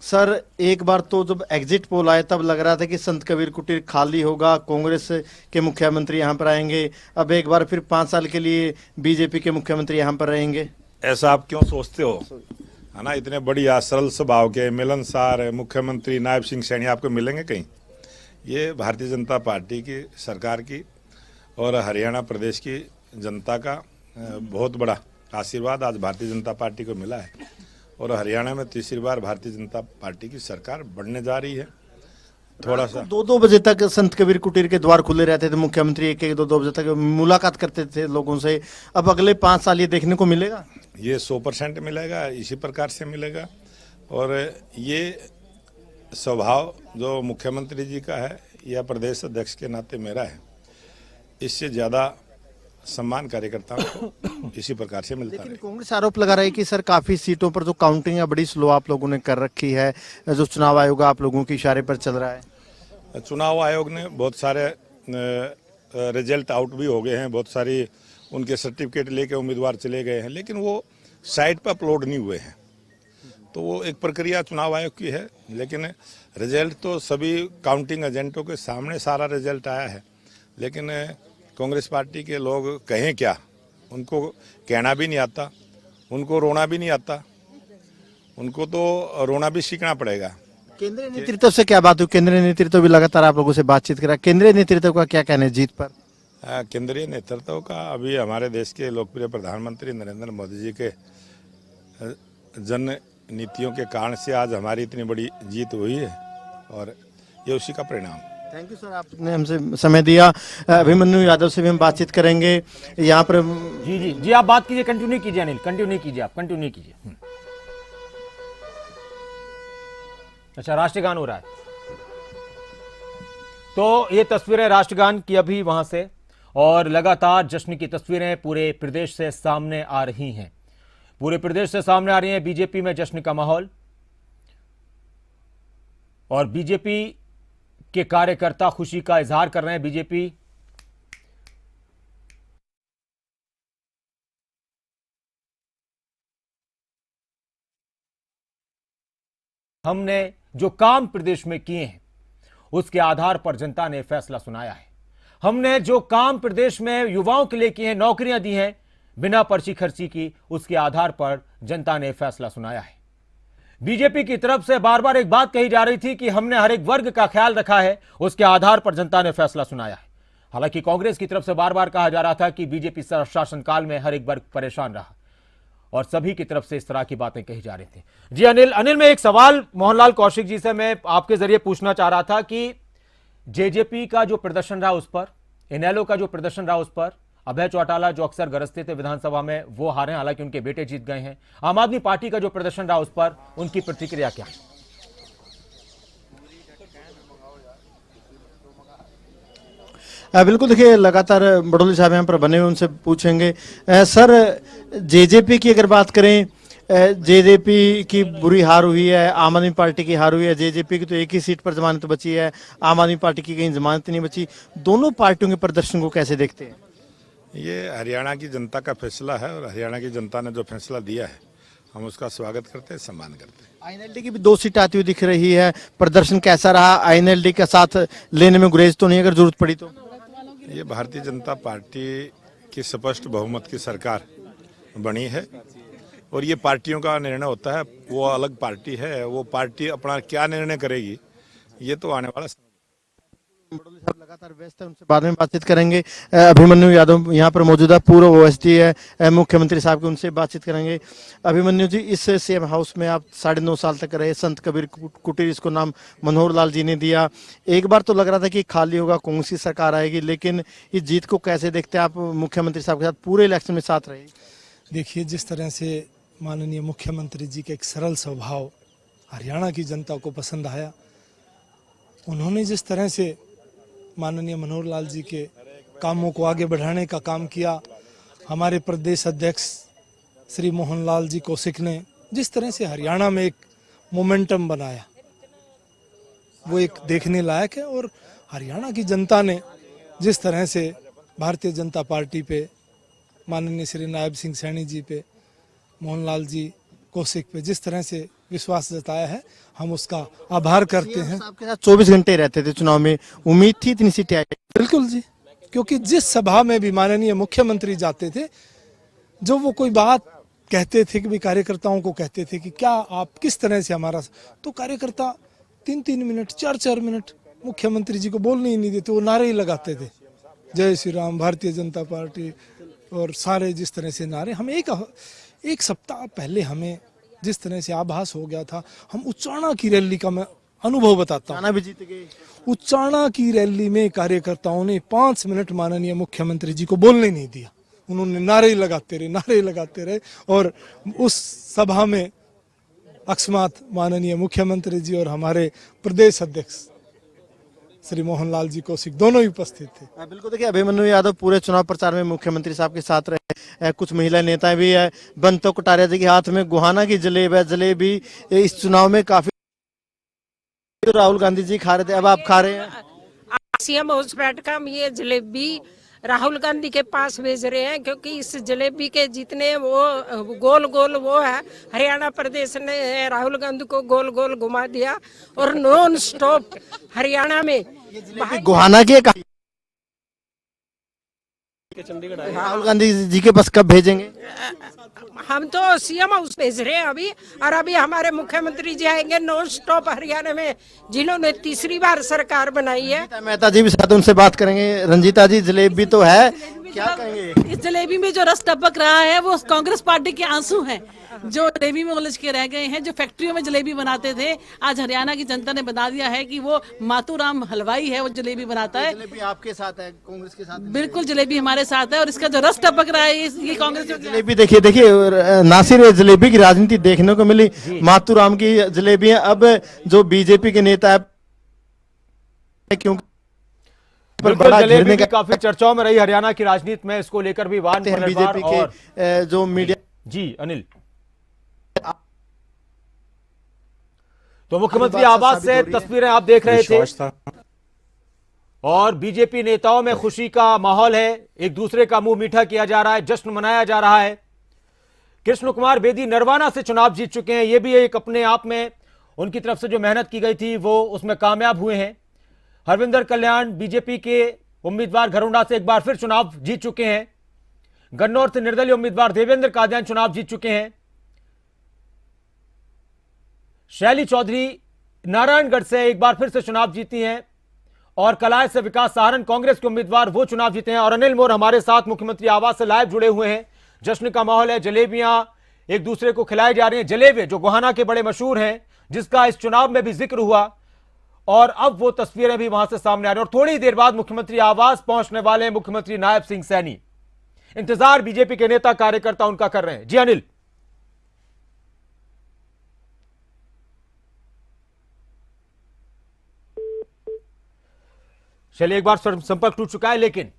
Sir एक बार तो जब एग्जिट पोल आया तब लग रहा था कि संत कबीर कुटीर खाली होगा, कांग्रेस के मुख्यमंत्री यहाँ पर आएंगे। अब एक बार फिर 5 साल के लिए बीजेपी के मुख्यमंत्री यहाँ पर रहेंगे। ऐसा आप क्यों सोचते हो? है ना, इतने बढ़िया सरल स्वभाव के मिलनसार मुख्यमंत्री नायब सिंह सैनी आपको मिलेंगे कहीं? ये भारतीय जनता पार्टी की सरकार की और हरियाणा प्रदेश की जनता का बहुत बड़ा आशीर्वाद आज भारतीय जनता पार्टी को मिला है और हरियाणा में तीसरी बार भारतीय जनता पार्टी की सरकार बढ़ने जा रही है। थोड़ा सा 2-2 बजे तक संत कबीर कुटीर के द्वार खुले रहते थे, मुख्यमंत्री 1-1, 2-2 बजे तक मुलाकात करते थे लोगों से। अब अगले 5 साल ये देखने को मिलेगा? ये 100% मिलेगा, इसी प्रकार से मिलेगा। और ये स्वभाव जो मुख्यमंत्री जी का है या प्रदेश अध्यक्ष के नाते मेरा है, इससे ज़्यादा सम्मान कार्यकर्ताओं को इसी प्रकार से मिलता है। लेकिन कांग्रेस आरोप लगा रही है कि सर काफी सीटों पर जो काउंटिंग है बड़ी स्लो आप लोगों ने कर रखी है, जो चुनाव आयोग आप लोगों के इशारे पर चल रहा है। चुनाव आयोग ने बहुत सारे रिजल्ट आउट भी हो गए हैं, बहुत सारी उनके सर्टिफिकेट लेके उम्मीदवार चले गए हैं, लेकिन वो साइट पर अपलोड नहीं हुए हैं। तो वो एक प्रक्रिया चुनाव आयोग की है, लेकिन रिजल्ट तो सभी काउंटिंग एजेंटों के सामने सारा रिजल्ट आया है। लेकिन कांग्रेस पार्टी के लोग कहें क्या, उनको कहना भी नहीं आता, उनको रोना भी नहीं आता, उनको तो रोना भी सीखना पड़ेगा। केंद्रीय नेतृत्व से क्या बात हुई? केंद्रीय नेतृत्व भी लगातार आप लोगों से बातचीत करा, केंद्रीय नेतृत्व का क्या कहना है जीत पर? केंद्रीय नेतृत्व का अभी हमारे देश के लोकप्रिय प्रधानमंत्री नरेंद्र मोदी जी के जन नीतियों के कारण से आज हमारी इतनी बड़ी जीत हुई है और ये उसी का परिणाम। थैंक यू सर, आपने हमसे समय दिया। अभिमन्यु यादव से भी हम बातचीत करेंगे यहाँ पर। जी जी जी, आप बात कीजिए, कंटिन्यू कीजिए अनिल, कंटिन्यू कीजिए, आप कंटिन्यू कीजिए। अच्छा, राष्ट्रगान हो रहा है, तो ये तस्वीरें राष्ट्रगान की अभी वहां से, और लगातार जश्न की तस्वीरें पूरे प्रदेश से सामने आ रही हैं, पूरे प्रदेश से सामने आ रही हैं। बीजेपी में जश्न का माहौल और बीजेपी के कार्यकर्ता खुशी का इजहार कर रहे हैं। बीजेपी हमने जो काम प्रदेश में किए हैं उसके आधार पर जनता ने फैसला सुनाया है। हमने जो काम प्रदेश में युवाओं के लिए किए हैं, नौकरियां दी हैं बिना पर्ची खर्ची की, उसके आधार पर जनता ने फैसला सुनाया है। बीजेपी की तरफ से बार बार एक बात कही जा रही थी कि हमने हर एक वर्ग का ख्याल रखा है, उसके आधार पर जनता ने फैसला सुनाया है। हालांकि कांग्रेस की तरफ से बार बार कहा जा रहा था कि बीजेपी शासनकाल में हर एक वर्ग परेशान रहा, और सभी की तरफ से इस तरह की बातें कही जा रही थी। जी अनिल, में एक सवाल मोहनलाल कौशिक जी से मैं आपके जरिए पूछना चाह रहा था कि जेजेपी का जो प्रदर्शन रहा उस पर, इनेलो का जो प्रदर्शन रहा उस पर, अभय चौटाला जो अक्सर गरजते थे विधानसभा में वो हारे, हालांकि उनके बेटे जीत गए हैं। आम आदमी पार्टी का जो प्रदर्शन रहा उस पर उनकी प्रतिक्रिया क्या है? बिल्कुल, देखिए लगातार बड़ोली साहब यहाँ पर बने हुए, उनसे पूछेंगे। सर जेजेपी की अगर बात करें, जेजेपी की बुरी हार हुई है, आम आदमी पार्टी की हार हुई है। जेजेपी की तो एक ही सीट पर जमानत बची है, आम आदमी पार्टी की कहीं जमानत नहीं बची। दोनों पार्टियों के प्रदर्शन को कैसे देखते हैं? ये हरियाणा की जनता का फैसला है और हरियाणा की जनता ने जो फैसला दिया है हम उसका स्वागत करते हैं, सम्मान करते हैं। आईएनएलडी की भी 2 सीट आती हुई दिख रही है, प्रदर्शन कैसा रहा? आईएनएलडी का साथ लेने में गुरेज तो नहीं अगर जरूरत पड़ी तो? ये भारतीय जनता पार्टी की स्पष्ट बहुमत की सरकार बनी है और ये पार्टियों का निर्णय होता है। वो अलग पार्टी है, वो पार्टी अपना क्या निर्णय करेगी ये तो आने वाला बड़ोली साहब लगातार व्यस्त है, उनसे बाद में बातचीत करेंगे। अभिमन्यु यादव यहाँ पर मौजूदा पूर्व ओएसडी है मुख्यमंत्री साहब के, उनसे बातचीत करेंगे। अभिमन्यु जी, इस सीएम हाउस में आप 9.5 साल तक रहे, संत कबीर कुटीर इसको नाम मनोहर लाल जी ने दिया। एक बार तो लग रहा था कि खाली होगा, कांग्रेस की सरकार आएगी, लेकिन इस जीत को कैसे देखते हैं आप? मुख्यमंत्री साहब के साथ पूरे इलेक्शन में साथ रहे। देखिए, जिस तरह से माननीय मुख्यमंत्री जी के एक सरल स्वभाव हरियाणा की जनता को पसंद आया, उन्होंने जिस तरह से माननीय मनोहर लाल जी के कामों को आगे बढ़ाने का काम किया, हमारे प्रदेश अध्यक्ष श्री मोहनलाल जी कौशिक ने जिस तरह से हरियाणा में एक मोमेंटम बनाया, वो एक देखने लायक है। और हरियाणा की जनता ने जिस तरह से भारतीय जनता पार्टी पे, माननीय श्री नायब सिंह सैनी जी पे, मोहनलाल जी कौशिक पे जिस तरह से विश्वास जताया है, हम उसका आभार करते हैं। आपके साथ 24 घंटे रहते थे चुनाव में, उम्मीद थी इतनी सीटें आएगी? बिल्कुल जी, क्योंकि जिस सभा में भी माननीय मुख्यमंत्री जाते थे, जो वो कोई बात कहते थे कि भी कार्यकर्ताओं को कहते थे कि क्या आप किस तरह से हमारा, तो कार्यकर्ता 3-3 मिनट 4-4 मिनट मुख्यमंत्री जी को बोलने ही नहीं देते, वो नारे ही लगाते थे, जय श्री राम, भारतीय जनता पार्टी और सारे जिस तरह से नारे। हम एक सप्ताह पहले हमें जिस तरह से आभास हो गया था, हम उच्चाणा की रैली का मैं अनुभव बताता हूँ। जाना भी जीत गए। उच्चाणा की रैली में कार्यकर्ताओं ने 5 मिनट माननीय मुख्यमंत्री जी को बोलने नहीं दिया, उन्होंने नारे ही लगाते रहे और उस सभा में अकस्मात माननीय मुख्यमंत्री जी और हमारे प्रदेश अध्यक्ष श्री मोहनलाल जी कौशिक दोनों ही उपस्थित थे। बिल्कुल, देखिए अभिमन्यु यादव पूरे चुनाव प्रचार में मुख्यमंत्री साहब के साथ रहे। कुछ महिला नेता भी है, बंतो कटारिया जी के हाथ में गुहाना की जलेब है, जलेबी इस चुनाव में काफी राहुल गांधी जी खा रहे थे, अब आप खा रहे हैं। सीएम हाउस बैठ कर हम ये जलेबी राहुल गांधी के पास भेज रहे हैं, क्योंकि इस जलेबी के जितने वो गोल गोल वो है, हरियाणा प्रदेश ने राहुल गांधी को गोल गोल घुमा दिया और नॉन स्टॉप हरियाणा में गुहाना के राहुल गांधी जी के पास कब भेजेंगे? हम तो सीएम हाउस भेज रहे हैं अभी, और अभी हमारे मुख्यमंत्री जी आएंगे नॉन स्टॉप हरियाणा में, जिन्होंने तीसरी बार सरकार बनाई है। मेहता जी भी साथ, उनसे बात करेंगे। रंजीता जी, जलेबी तो है, क्या कहेंगे? इस जलेबी में जो रस टपक रहा है वो कांग्रेस पार्टी के आंसू हैं, जो जलेबी में उलझ के रह गए हैं। जो फैक्ट्रियों में जलेबी बनाते थे, आज हरियाणा की जनता ने बता दिया है कि वो मातूराम हलवाई है, वो जलेबी बनाता है। जलेबी आपके साथ है, कांग्रेस के साथ? बिल्कुल, जलेबी हमारे साथ है और इसका जो रस टपक रहा है ये कांग्रेस जलेबी देखिए नासिर जलेबी की राजनीति देखने को मिली, मातूराम की जलेबी है। अब जो बीजेपी के नेता है, क्योंकि बिल्कुल जलेबी भी काफी चर्चाओं में रही हरियाणा की राजनीति में, इसको लेकर भी वाहन बीजेपी के जो मीडिया। जी अनिल, तो मुख्यमंत्री आवास से तस्वीरें आप देख रहे थे और बीजेपी नेताओं में खुशी का माहौल है, एक दूसरे का मुंह मीठा किया जा रहा है, जश्न मनाया जा रहा है। कृष्ण कुमार बेदी नरवाना से चुनाव जीत चुके हैं, यह भी एक अपने आप में उनकी तरफ से जो मेहनत की गई थी वो उसमें कामयाब हुए हैं। हरविंदर कल्याण बीजेपी के उम्मीदवार घरोंडा से एक बार फिर चुनाव जीत चुके हैं। गन्नौर से निर्दलीय उम्मीदवार देवेंद्र कादियान चुनाव जीत चुके हैं। शैली चौधरी नारायणगढ़ से एक बार फिर से चुनाव जीती हैं और कलाय से विकास सहारण कांग्रेस के उम्मीदवार वो चुनाव जीते हैं। और अनिल मोर हमारे साथ मुख्यमंत्री आवास से लाइव जुड़े हुए हैं। जश्न का माहौल है, जलेबियां एक दूसरे को खिलाई जा रही हैं। जलेबे जो गोहाना के बड़े मशहूर हैं, जिसका इस चुनाव में भी जिक्र हुआ, और अब वो तस्वीरें भी वहां से सामने आ रही हैं। और थोड़ी देर बाद मुख्यमंत्री आवास पहुंचने वाले मुख्यमंत्री नायब सिंह सैनी, इंतजार बीजेपी के नेता कार्यकर्ता उनका कर रहे हैं। जी अनिल, चलिए एक बार संपर्क टूट चुका है, लेकिन